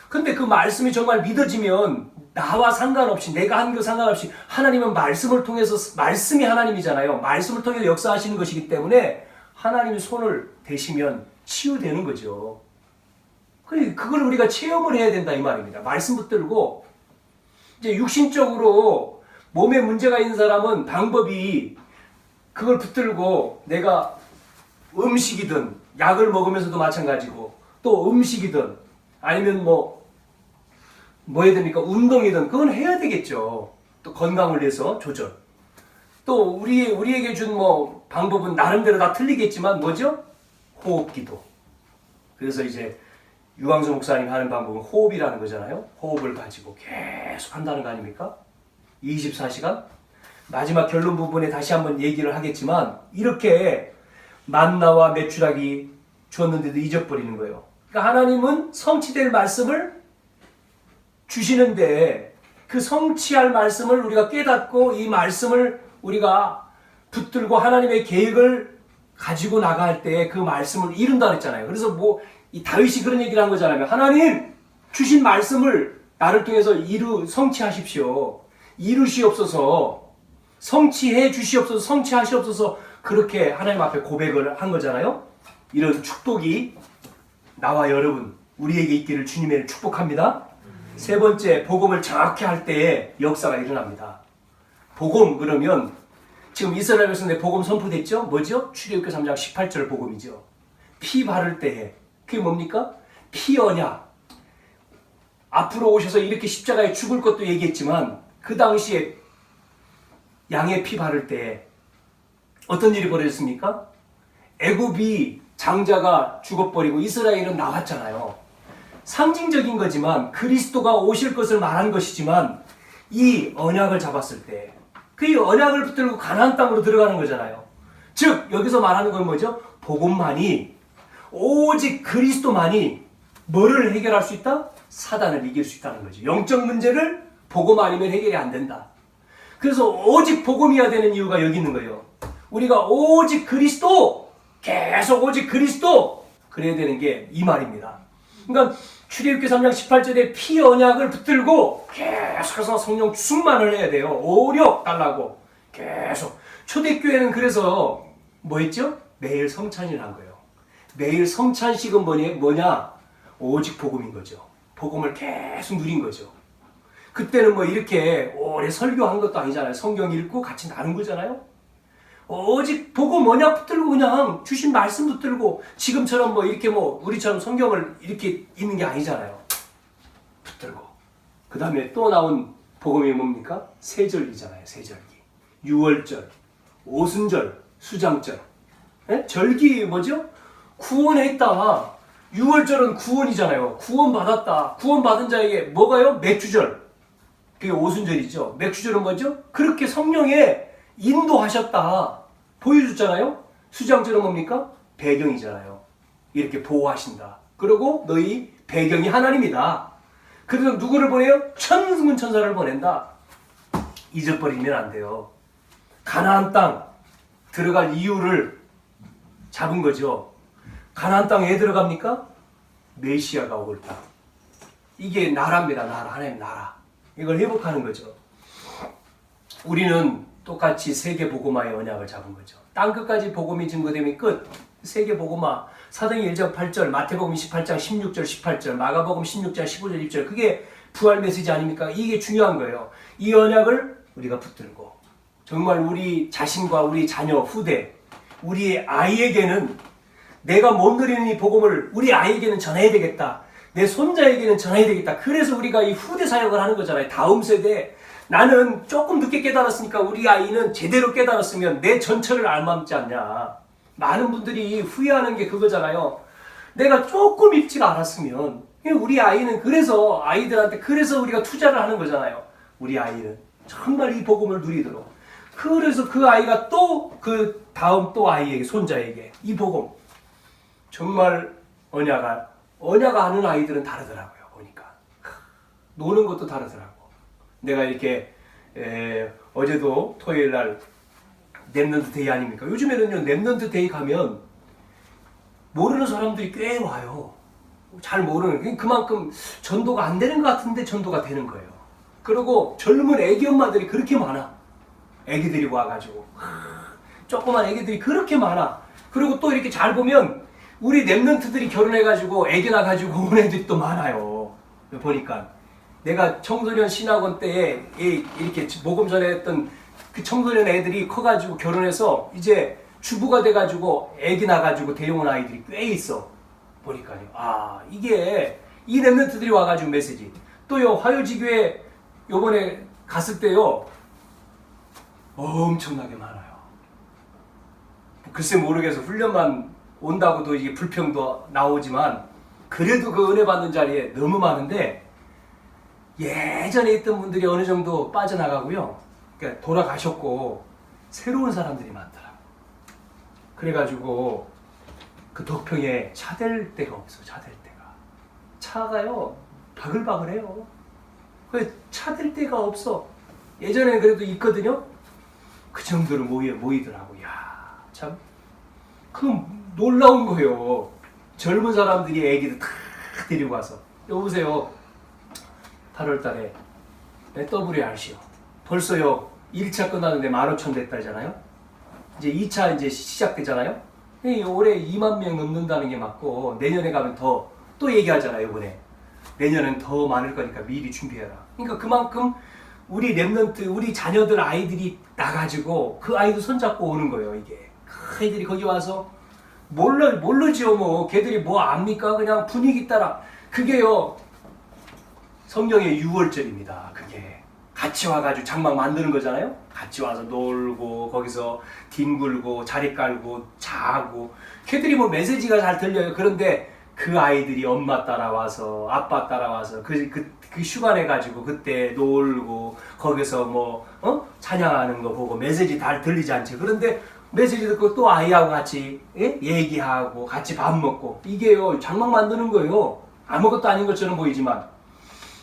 근데 그 말씀이 정말 믿어지면 나와 상관없이, 내가 한 거 상관없이, 하나님은 말씀을 통해서, 말씀이 하나님이잖아요. 말씀을 통해서 역사하시는 것이기 때문에 하나님이 손을 대시면 치유되는 거죠. 그걸 우리가 체험을 해야 된다 이 말입니다. 말씀 붙들고. 이제 육신적으로 몸에 문제가 있는 사람은 방법이, 그걸 붙들고 내가 음식이든 약을 먹으면서도 마찬가지고, 또 음식이든 아니면 뭐 해야 됩니까? 운동이든 그건 해야 되겠죠. 또 건강을 위해서 조절. 또 우리에게 준 방법은 나름대로 다 틀리겠지만 뭐죠? 호흡기도. 그래서 이제 유광수 목사님 하는 방법은 호흡이라는 거잖아요. 호흡을 가지고 계속 한다는 거 아닙니까? 24시간? 마지막 결론 부분에 다시 한번 얘기를 하겠지만, 이렇게 만나와 메추라기 주었는데도 잊어버리는 거예요. 그러니까 하나님은 성취될 말씀을 주시는데, 그 성취할 말씀을 우리가 깨닫고 이 말씀을 우리가 붙들고 하나님의 계획을 가지고 나갈 때 그 말씀을 이룬다 그랬잖아요. 그래서 이 다윗이 그런 얘기를 한 거잖아요. 하나님 주신 말씀을 나를 통해서 성취하십시오. 이루시옵소서. 성취해 주시옵소서, 성취하시옵소서 그렇게 하나님 앞에 고백을 한 거잖아요. 이런 축복이 나와 여러분 우리에게 있기를 주님의 축복합니다. 세 번째, 복음을 정확히 할 때에 역사가 일어납니다. 복음 그러면 지금 이스라엘 백성들 복음 선포됐죠? 뭐죠? 출애굽기 3장 18절 복음이죠. 피 바를 때에 그게 뭡니까? 피 언약. 앞으로 오셔서 이렇게 십자가에 죽을 것도 얘기했지만 그 당시에 양의 피 바를 때 어떤 일이 벌어졌습니까? 애굽이 장자가 죽어버리고 이스라엘은 나왔잖아요. 상징적인 거지만 그리스도가 오실 것을 말한 것이지만 이 언약을 잡았을 때 그 언약을 붙들고 가나안 땅으로 들어가는 거잖아요. 즉 여기서 말하는 건 뭐죠? 복음만이 오직 그리스도만이 뭐를 해결할 수 있다? 사단을 이길 수 있다는 거죠. 영적 문제를 복음 아니면 해결이 안 된다. 그래서 오직 복음이어야 되는 이유가 여기 있는 거예요. 우리가 오직 그리스도, 계속 오직 그리스도 그래야 되는 게 이 말입니다. 그러니까 출애굽기 3장 18절에 피 언약을 붙들고 계속해서 성령 충만을 해야 돼요. 오력 달라고 계속. 초대교회는 그래서 뭐 했죠? 매일 성찬을 한 거예요. 매일 성찬식은 뭐냐? 오직 복음인 거죠. 복음을 계속 누린 거죠. 그때는 뭐 이렇게 오래 설교한 것도 아니잖아요. 성경 읽고 같이 나눈 거잖아요. 오직 복음 언약 붙들고 그냥 주신 말씀 붙들고 지금처럼 뭐 이렇게 뭐 우리처럼 성경을 이렇게 읽는 게 아니잖아요. 붙들고. 그 다음에 또 나온 복음이 뭡니까? 세절기잖아요. 세절기. 유월절, 오순절, 수장절. 네? 절기 뭐죠? 구원했다. 유월절은 구원이잖아요. 구원받았다. 구원받은 자에게 뭐가요? 맥주절. 그게 오순절이죠. 맥주절은 뭐죠? 그렇게 성령에 인도하셨다. 보여줬잖아요. 수장절은 뭡니까? 배경이잖아요. 이렇게 보호하신다. 그리고 너희 배경이 하나님이다. 그래서 누구를 보내요? 천군 천사를 보낸다. 잊어버리면 안 돼요. 가나안 땅 들어갈 이유를 잡은 거죠. 가나안 땅에 왜 들어갑니까? 메시아가 올 땅. 이게 나라입니다. 나라. 하나님 나라. 이걸 회복하는 거죠. 우리는 똑같이 세계 복음화의 언약을 잡은 거죠. 땅 끝까지 복음이 증거되면 끝. 세계 복음화. 사도행전 1장 8절, 마태복음 28장 16절 18절, 마가복음 16장 15절 20절. 그게 부활 메시지 아닙니까? 이게 중요한 거예요. 이 언약을 우리가 붙들고 정말 우리 자신과 우리 자녀, 후대, 우리 아이에게는 내가 못 누리는 이 복음을 우리 아이에게는 전해야 되겠다. 내 손자에게는 전해야 되겠다. 그래서 우리가 이 후대 사역을 하는 거잖아요. 다음 세대. 나는 조금 늦게 깨달았으니까 우리 아이는 제대로 깨달았으면 내 전처를 알맞지 않냐. 많은 분들이 후회하는 게 그거잖아요. 내가 조금 일찍 알았으면 우리 아이는 그래서 아이들한테 그래서 우리가 투자를 하는 거잖아요. 우리 아이는 정말 이 복음을 누리도록. 그래서 그 아이가 또 그 다음 또 아이에게 손자에게 이 복음 정말 언야가 하는 아이들은 다르더라고요. 보니까 노는 것도 다르더라고. 내가 이렇게 어제도 토요일 날 랩넌트 데이 아닙니까? 요즘에는요 랩넌트 데이 가면 모르는 사람들이 꽤 와요. 잘 모르는 그만큼 전도가 안 되는 것 같은데 전도가 되는 거예요. 그리고 젊은 애기 엄마들이 그렇게 많아. 애기들이 와가지고 조그만 애기들이 그렇게 많아. 그리고 또 이렇게 잘 보면 우리 랩넌트들이 결혼해가지고 애기 낳아가지고 온 애들이 또 많아요. 보니까 내가 청소년 신학원 때에 이렇게 복음 전했던 그 청소년 애들이 커가지고 결혼해서 이제 주부가 돼가지고 애기 낳아가지고 데려온 아이들이 꽤 있어. 보니까요. 아 이게 이 랩넌트들이 와가지고 메시지. 또요 화요지교회 요번에 갔을 때요 엄청나게 많아요. 글쎄 모르겠어. 훈련만 온다고도 이게 불평도 나오지만 그래도 그 은혜 받는 자리에 너무 많은데 예전에 있던 분들이 어느 정도 빠져나가고요. 그러니까 돌아가셨고 새로운 사람들이 많더라. 그래가지고 그 덕평에 차 댈 데가 없어. 차 댈 데가. 차가요 바글바글해요. 차 댈 데가 없어. 예전에는 그래도 있거든요. 그 정도로 모이더라고. 야, 참 그 놀라운 거예요. 젊은 사람들이 애기들 다 데리고 와서 여보세요. 8월 달에 WRC요. 벌써요 1차 끝났는데 15,000 됐다잖아요. 이제 2차 이제 시작되잖아요. 올해 2만 명 넘는다는 게 맞고 내년에 가면 더 또 얘기하잖아요. 이번에 내년은 더 많을 거니까 미리 준비해라. 그러니까 그만큼 우리 랩런트 우리 자녀들 아이들이 나가지고 그 아이도 손잡고 오는 거예요. 이게 그 아이들이 거기 와서 모르지요. 뭐 걔들이 뭐 압니까? 그냥 분위기 따라. 그게요 성경의 6월절입니다. 그게 같이 와가지고 장막 만드는 거잖아요. 같이 와서 놀고 거기서 뒹굴고 자리 깔고 자고. 걔들이 뭐 메시지가 잘 들려요. 그런데 그 아이들이 엄마 따라와서 아빠 따라와서 그 휴가 내가지고 그때 놀고 거기서 뭐 찬양하는 거 보고 메시지 잘 들리지 않지. 그런데 메시지 듣고 또 아이하고 같이 얘기하고 같이 밥 먹고 이게요 장막 만드는 거예요. 아무것도 아닌 것처럼 보이지만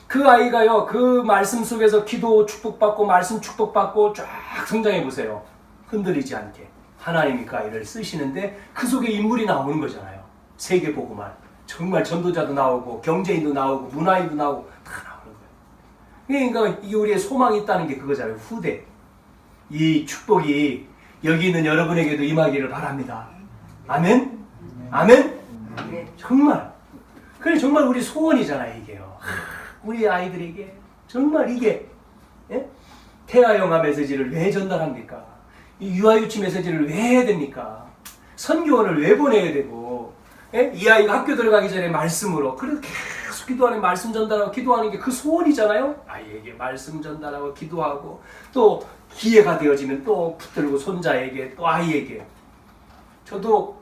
그 아이가요 그 말씀 속에서 기도 축복받고 말씀 축복받고 쫙 성장해 보세요. 흔들리지 않게 하나님이 그 아이를 쓰시는데 그 속에 인물이 나오는 거잖아요. 세계 보고만 정말 전도자도 나오고 경제인도 나오고 문화인도 나오고 다 나오는 거예요. 그러니까 이게 우리의 소망이 있다는 게 그거잖아요. 후대 이 축복이 여기 있는 여러분에게도 임하기를 바랍니다. 아멘? 아멘? 정말 그래 정말 우리 소원이잖아요. 이게요. 우리 아이들에게 정말 이게 태아영아 메시지를 왜 전달합니까? 이 유아유치 메시지를 왜 해야 됩니까? 선교원을 왜 보내야 되고 이 아이가 학교 들어가기 전에 말씀으로 그래도 계속 기도하는 말씀 전달하고 기도하는 게 그 소원이잖아요. 아이에게 말씀 전달하고 기도하고 또 기회가 되어지면 또 붙들고 손자에게 또 아이에게. 저도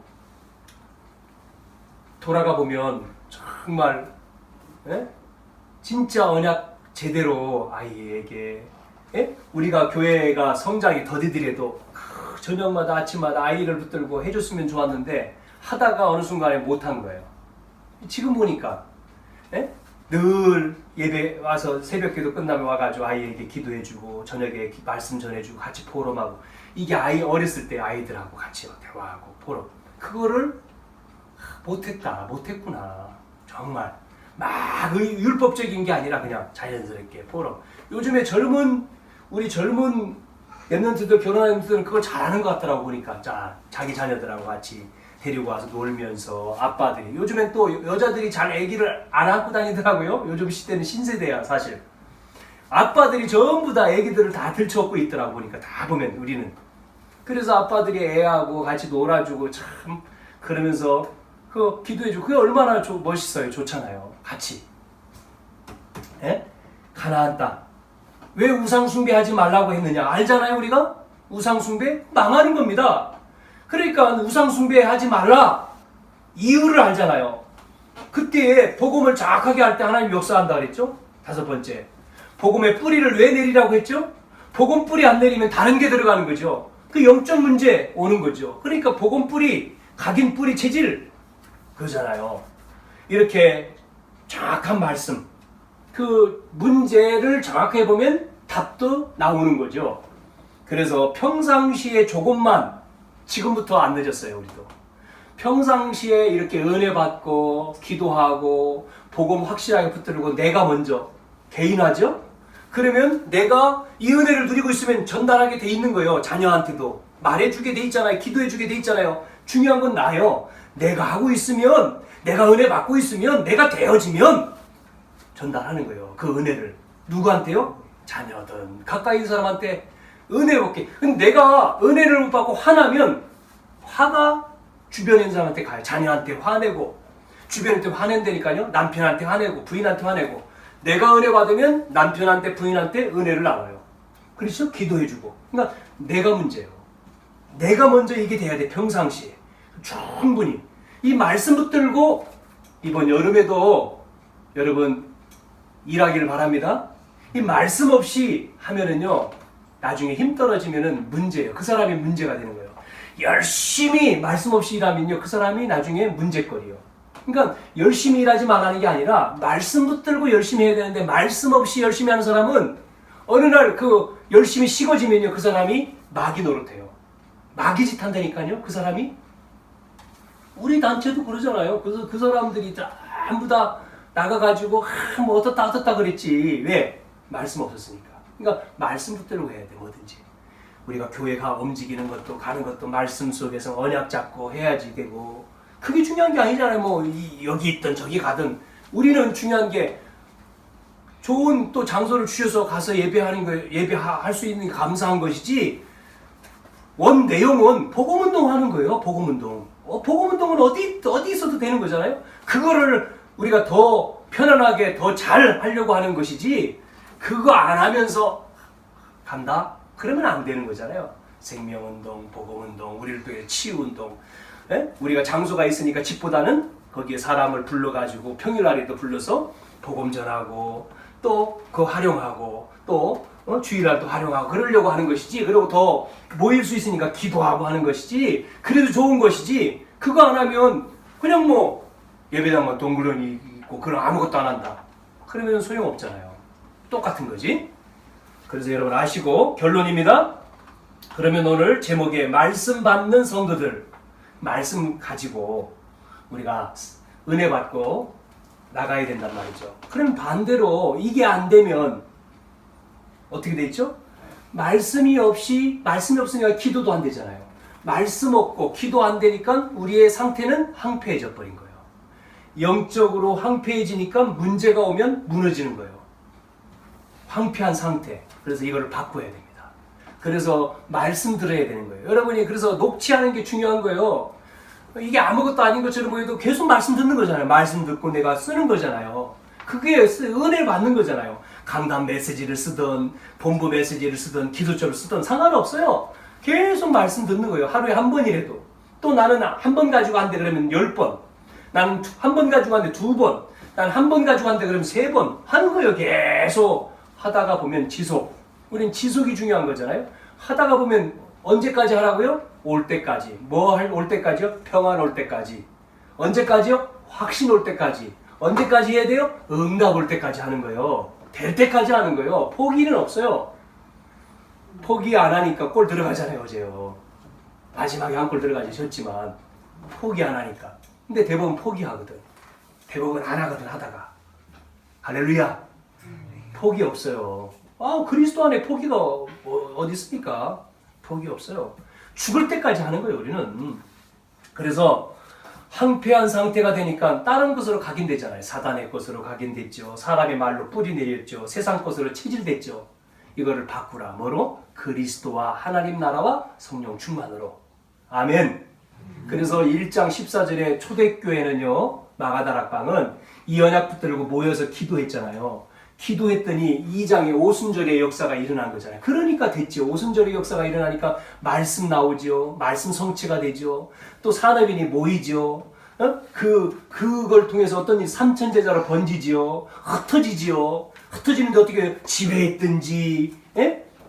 돌아가 보면 정말 진짜 언약 제대로 아이에게 우리가 교회가 성장이 더디더라도 저녁마다 아침마다 아이를 붙들고 해줬으면 좋았는데 하다가 어느 순간에 못한 거예요. 지금 보니까 늘 예배 와서 새벽기도 끝나면 와가지고 아이에게 기도해주고 저녁에 말씀 전해주고 같이 포럼하고 이게 아이 어렸을 때 아이들하고 같이 대화하고 포럼 그거를 못했구나 정말 막 율법적인 게 아니라 그냥 자연스럽게 포럼. 요즘에 우리 젊은 랩런트들 결혼한 랩런트들은 그걸 잘하는 것 같더라고 보니까 자기 자녀들하고 같이 데리고 와서 놀면서 아빠들이 요즘엔 또 여자들이 잘 아기를 안 안고 다니더라고요. 요즘 시대는 신세대야 사실. 아빠들이 전부 다 아기들을 다 들쳐업고 있더라고 보니까 다 보면 우리는. 그래서 아빠들이 애하고 같이 놀아주고 참 그러면서 그 기도해주고 그게 얼마나 멋있어요. 좋잖아요. 같이. 가나안 땅. 왜 우상숭배하지 말라고 했느냐 알잖아요. 우리가 우상숭배 망하는 겁니다. 그러니까 우상숭배하지 말라 이유를 알잖아요. 그때 복음을 정확하게 할 때 하나님 역사한다 그랬죠. 5번째 복음의 뿌리를 왜 내리라고 했죠. 복음 뿌리 안 내리면 다른 게 들어가는 거죠. 그 영적 문제 오는 거죠. 그러니까 복음 뿌리 각인 뿌리 체질 그거잖아요. 이렇게 정확한 말씀 그 문제를 정확하게 보면 답도 나오는 거죠. 그래서 평상시에 조금만 지금부터 안 늦었어요. 우리도 평상시에 이렇게 은혜 받고 기도하고 복음 확실하게 붙들고 내가 먼저 개인하죠. 그러면 내가 이 은혜를 누리고 있으면 전달하게 돼 있는 거예요. 자녀한테도 말해주게 돼 있잖아요. 기도해주게 돼 있잖아요. 중요한 건 나요. 내가 하고 있으면 내가 은혜 받고 있으면 내가 되어지면 전달하는 거예요. 그 은혜를 누구한테요? 자녀든 가까이 있는 사람한테 은혜 받게. 근데 내가 은혜를 못 받고 화나면 화가 주변에 있는 사람한테 가요. 자녀한테 화내고 주변한테 화낸다니까요. 남편한테 화내고 부인한테 화내고 내가 은혜 받으면 남편한테 부인한테 은혜를 나눠요. 그렇죠? 기도해주고. 그러니까 내가 문제예요. 내가 먼저 이게 돼야 돼. 평상시에 충분히 이 말씀 붙들고 이번 여름에도 여러분 일하기를 바랍니다. 이 말씀 없이 하면은요 나중에 힘 떨어지면은 문제예요. 그 사람이 문제가 되는 거예요. 열심히 말씀 없이 일하면요 그 사람이 나중에 문제거리예요. 그러니까 열심히 일하지 말라는 게 아니라 말씀 붙들고 열심히 해야 되는데 말씀 없이 열심히 하는 사람은 어느 날 그 열심히 식어지면요 그 사람이 마귀 노릇해요. 마귀짓 한다니까요. 그 사람이 우리 단체도 그러잖아요. 그래서 그 사람들이 전부 다 나가가지고 뭐 어떻다 그랬지. 왜? 말씀 없었으니까. 그러니까 말씀 붙들고 해야 돼, 뭐든지. 우리가 교회가 움직이는 것도 가는 것도 말씀 속에서 언약 잡고 해야지 되고, 그게 중요한 게 아니잖아요. 뭐 여기 있든 저기 가든. 우리는 중요한 게 좋은 또 장소를 주셔서 가서 예배하는 거, 예배할 수 있는 게 감사한 것이지, 원 내용은 복음운동 하는 거예요. 복음운동. 복음운동은 어디 있어도 되는 거잖아요. 그거를 우리가 더 편안하게 더 잘 하려고 하는 것이지, 그거 안 하면서 간다? 그러면 안 되는 거잖아요. 생명운동, 복음운동, 우리를 통해 치유운동. 우리가 장소가 있으니까 집보다는 거기에 사람을 불러가지고 평일날에도 불러서 복음 전하고 또 그거 활용하고 또 주일날도 활용하고 그러려고 하는 것이지, 그리고 더 모일 수 있으니까 기도하고 하는 것이지, 그래도 좋은 것이지, 그거 안 하면 그냥 뭐 예배당만 동그러니 있고 그럼 아무것도 안 한다. 그러면 소용없잖아요. 똑같은 거지. 그래서 여러분 아시고, 결론입니다. 그러면 오늘 제목에 말씀 받는 성도들, 말씀 가지고 우리가 은혜 받고 나가야 된단 말이죠. 그럼 반대로 이게 안 되면 어떻게 돼 있죠? 말씀이 없으니까 기도도 안 되잖아요. 말씀 없고 기도 안 되니까 우리의 상태는 황폐해져 버린 거예요. 영적으로 황폐해지니까 문제가 오면 무너지는 거예요. 황폐한 상태. 그래서 이거를 바꿔야 됩니다. 그래서 말씀 들어야 되는 거예요. 여러분이 그래서 녹취하는 게 중요한 거예요. 이게 아무것도 아닌 것처럼 보여도 계속 말씀 듣는 거잖아요. 말씀 듣고 내가 쓰는 거잖아요. 그게 은혜를 받는 거잖아요. 강단 메시지를 쓰든 본부 메시지를 쓰든 기도처를 쓰든 상관없어요. 계속 말씀 듣는 거예요. 하루에 한 번이라도. 또 나는 한 번 가지고 한대 그러면 10번. 나는 한 번 가지고 한대 2번. 나는 한 번 가지고 한대 그러면 3번. 하는 거예요. 계속 하다가 보면 지속. 우린 지속이 중요한 거잖아요. 하다가 보면 언제까지 하라고요? 올 때까지. 올 때까지요? 평안 올 때까지. 언제까지요? 확신 올 때까지. 언제까지 해야 돼요? 응답 올 때까지 하는 거예요. 될 때까지 하는 거예요. 포기는 없어요. 포기 안 하니까 골 들어가잖아요, 어제요. 마지막에 한 골 들어가지 졌지만 포기 안 하니까. 근데 대부분 포기하거든. 대부분 안 하거든, 하다가. 할렐루야. 포기 없어요. 그리스도 안에 포기가 어디 있습니까? 포기 없어요. 죽을 때까지 하는 거예요, 우리는. 그래서 황폐한 상태가 되니까 다른 것으로 각인되잖아요. 사단의 것으로 각인됐죠. 사람의 말로 뿌리 내렸죠. 세상 것으로 체질됐죠. 이거를 바꾸라. 뭐로? 그리스도와 하나님 나라와 성령 충만으로. 아멘. 그래서 1장 14절에 초대교회는요, 마가다락방은 이 언약 붙들고 모여서 기도했잖아요. 기도했더니 2장에 오순절의 역사가 일어난 거잖아요. 그러니까 됐죠. 오순절의 역사가 일어나니까 말씀 나오죠. 말씀 성취가 되죠. 또 산업인이 모이죠. 그걸 통해서 어떤 일 삼천제자로 번지지요. 흩어지지요. 흩어지는데 어떻게 집에 있든지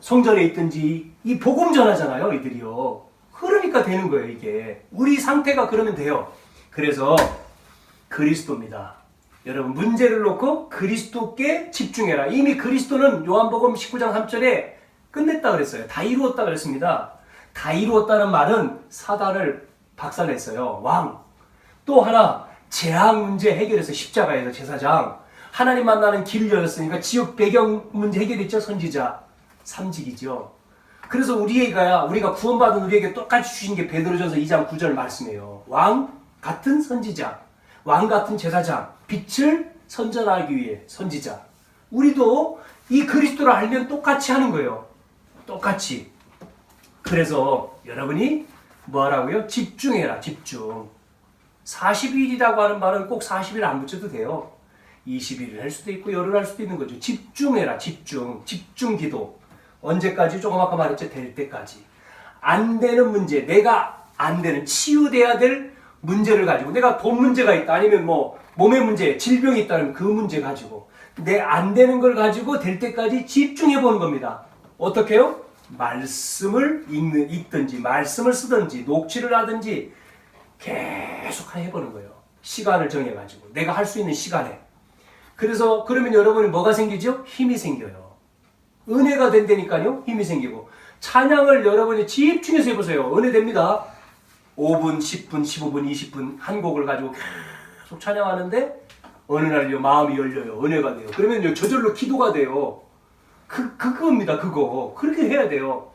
성전에 있든지 이 복음 전하잖아요, 이들이요. 그러니까 되는 거예요, 이게. 우리 상태가 그러면 돼요. 그래서 그리스도입니다. 여러분, 문제를 놓고 그리스도께 집중해라. 이미 그리스도는 요한복음 19장 3절에 끝냈다 그랬어요. 다 이루었다 그랬습니다. 다 이루었다는 말은 사단을 박살냈어요. 왕. 또 하나, 재앙 문제 해결해서 십자가에서 제사장. 하나님 만나는 길 열었으니까 지옥 배경 문제 해결했죠. 선지자. 삼직이죠. 그래서 우리가 구원받은 우리에게 똑같이 주신 게 베드로전서 2장 9절 말씀이에요. 왕 같은 선지자, 왕 같은 제사장, 빛을 선전하기 위해 선지자. 우리도 이 그리스도를 알면 똑같이 하는 거예요. 똑같이. 그래서 여러분이 뭐 하라고요? 집중해라, 집중. 40일이라고 하는 말은 꼭 40일 안 붙여도 돼요. 20일을 할 수도 있고 열흘 할 수도 있는 거죠. 집중해라, 집중. 집중 기도. 언제까지? 조금 아까 말했죠. 될 때까지. 안 되는 문제, 내가 안 되는, 치유돼야 될 문제를 가지고, 내가 돈 문제가 있다, 아니면 뭐 몸의 문제, 질병이 있다면 그 문제 가지고, 내 안 되는 걸 가지고 될 때까지 집중해 보는 겁니다. 어떻게 해요? 말씀을 읽든지, 말씀을 쓰든지, 녹취를 하든지 계속 해보는 거예요. 시간을 정해가지고, 내가 할 수 있는 시간에. 그래서 그러면 여러분이 뭐가 생기죠? 힘이 생겨요. 은혜가 된다니까요. 힘이 생기고. 찬양을 여러분이 집중해서 해보세요. 은혜 됩니다. 5분, 10분, 15분, 20분 한 곡을 가지고 계속 찬양하는데 어느 날요 마음이 열려요. 은혜가 돼요. 그러면 저절로 기도가 돼요. 그겁니다. 그거. 그렇게 해야 돼요.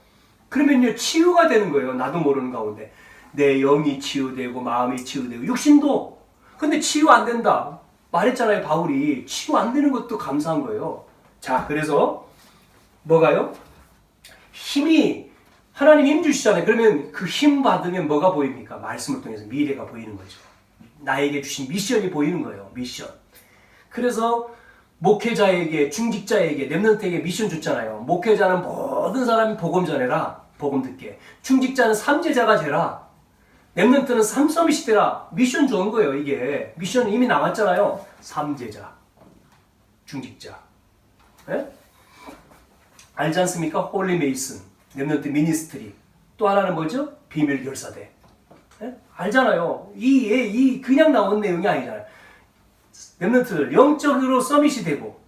그러면요, 치유가 되는 거예요. 나도 모르는 가운데. 내 영이 치유되고, 마음이 치유되고, 육신도. 근데 치유 안 된다. 말했잖아요, 바울이. 치유 안 되는 것도 감사한 거예요. 자, 그래서, 뭐가요? 힘이, 하나님 힘 주시잖아요. 그러면 그 힘 받으면 뭐가 보입니까? 말씀을 통해서 미래가 보이는 거죠. 나에게 주신 미션이 보이는 거예요. 미션. 그래서, 목회자에게, 중직자에게, 렘넌트에게 미션 줬잖아요. 목회자는 모든 사람이 복음 전해라. 복음 듣게. 중직자는 삼제자가 되라. 렘넌트는 삼서밋이 되라. 미션 준 거예요, 이게. 미션은 이미 나왔잖아요. 삼제자. 중직자. 네? 알지 않습니까? 홀리 메이슨. 렘넌트 미니스트리. 또 하나는 뭐죠? 비밀 결사대. 네? 알잖아요. 그냥 나온 내용이 아니잖아요. 렘넌트들 영적으로 서밋이 되고,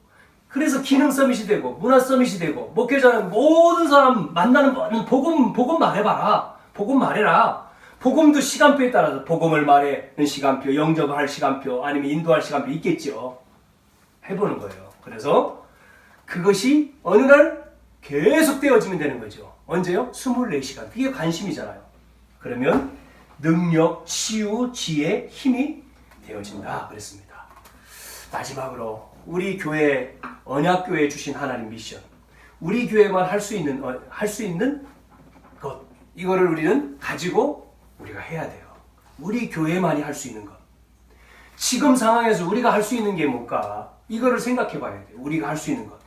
그래서 기능 서밋이 되고, 문화 서밋이 되고, 목회자는 모든 사람 만나는 복음 말해봐라. 복음 말해라. 복음도 시간표에 따라서 복음을 말하는 시간표, 영접할 시간표, 아니면 인도할 시간표 있겠죠. 해보는 거예요. 그래서 그것이 어느 날 계속 되어지면 되는 거죠. 언제요? 24시간. 그게 관심이잖아요. 그러면 능력, 치유, 지혜, 힘이 되어진다. 그랬습니다. 마지막으로 우리 교회, 언약교회에 주신 하나님 미션, 우리 교회만 할 수 있는 것, 이거를 우리는 가지고 우리가 해야 돼요. 우리 교회만이 할 수 있는 것. 지금 상황에서 우리가 할 수 있는 게 뭘까? 이거를 생각해 봐야 돼요. 우리가 할 수 있는 것.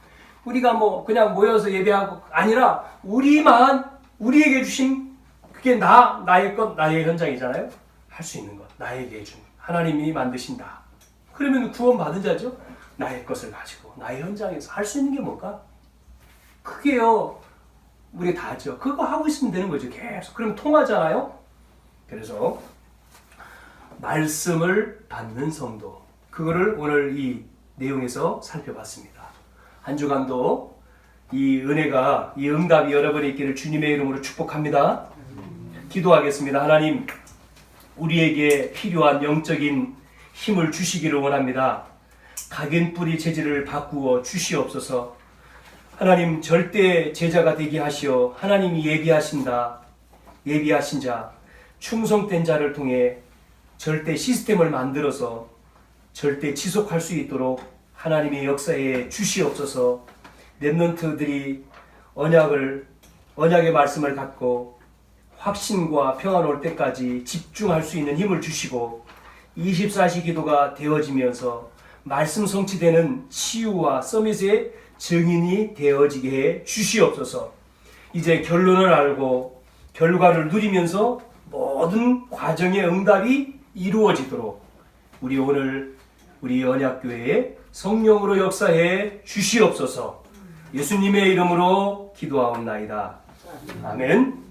우리가 그냥 모여서 예배하고 아니라 우리에게 주신 그게 나의 것, 나의 현장이잖아요. 할 수 있는 것. 나에게 준 하나님이 만드신다. 그러면 구원 받은 자죠. 나의 것을 가지고 나의 현장에서 할 수 있는 게 뭘까? 그게요. 우리 다 하죠. 그거 하고 있으면 되는 거죠. 계속. 그러면 통하잖아요. 그래서 말씀을 받는 성도. 그거를 오늘 이 내용에서 살펴봤습니다. 한 주간도 이 은혜가, 이 응답이 여러분에 있기를 주님의 이름으로 축복합니다. 기도하겠습니다. 하나님, 우리에게 필요한 영적인 힘을 주시기를 원합니다. 각인뿌리 체질을 바꾸어 주시옵소서. 하나님, 절대 제자가 되게 하시어 하나님이 예비하신 자, 충성된 자를 통해 절대 시스템을 만들어서 절대 지속할 수 있도록 하나님의 역사에 주시옵소서. 렘넌트들이 언약의 말씀을 갖고 확신과 평안 올 때까지 집중할 수 있는 힘을 주시고 24시 기도가 되어지면서 말씀 성취되는 치유와 서밋의 증인이 되어지게 해 주시옵소서. 이제 결론을 알고 결과를 누리면서 모든 과정의 응답이 이루어지도록 우리 언약교회에 성령으로 역사해 주시옵소서. 예수님의 이름으로 기도하옵나이다. 아멘.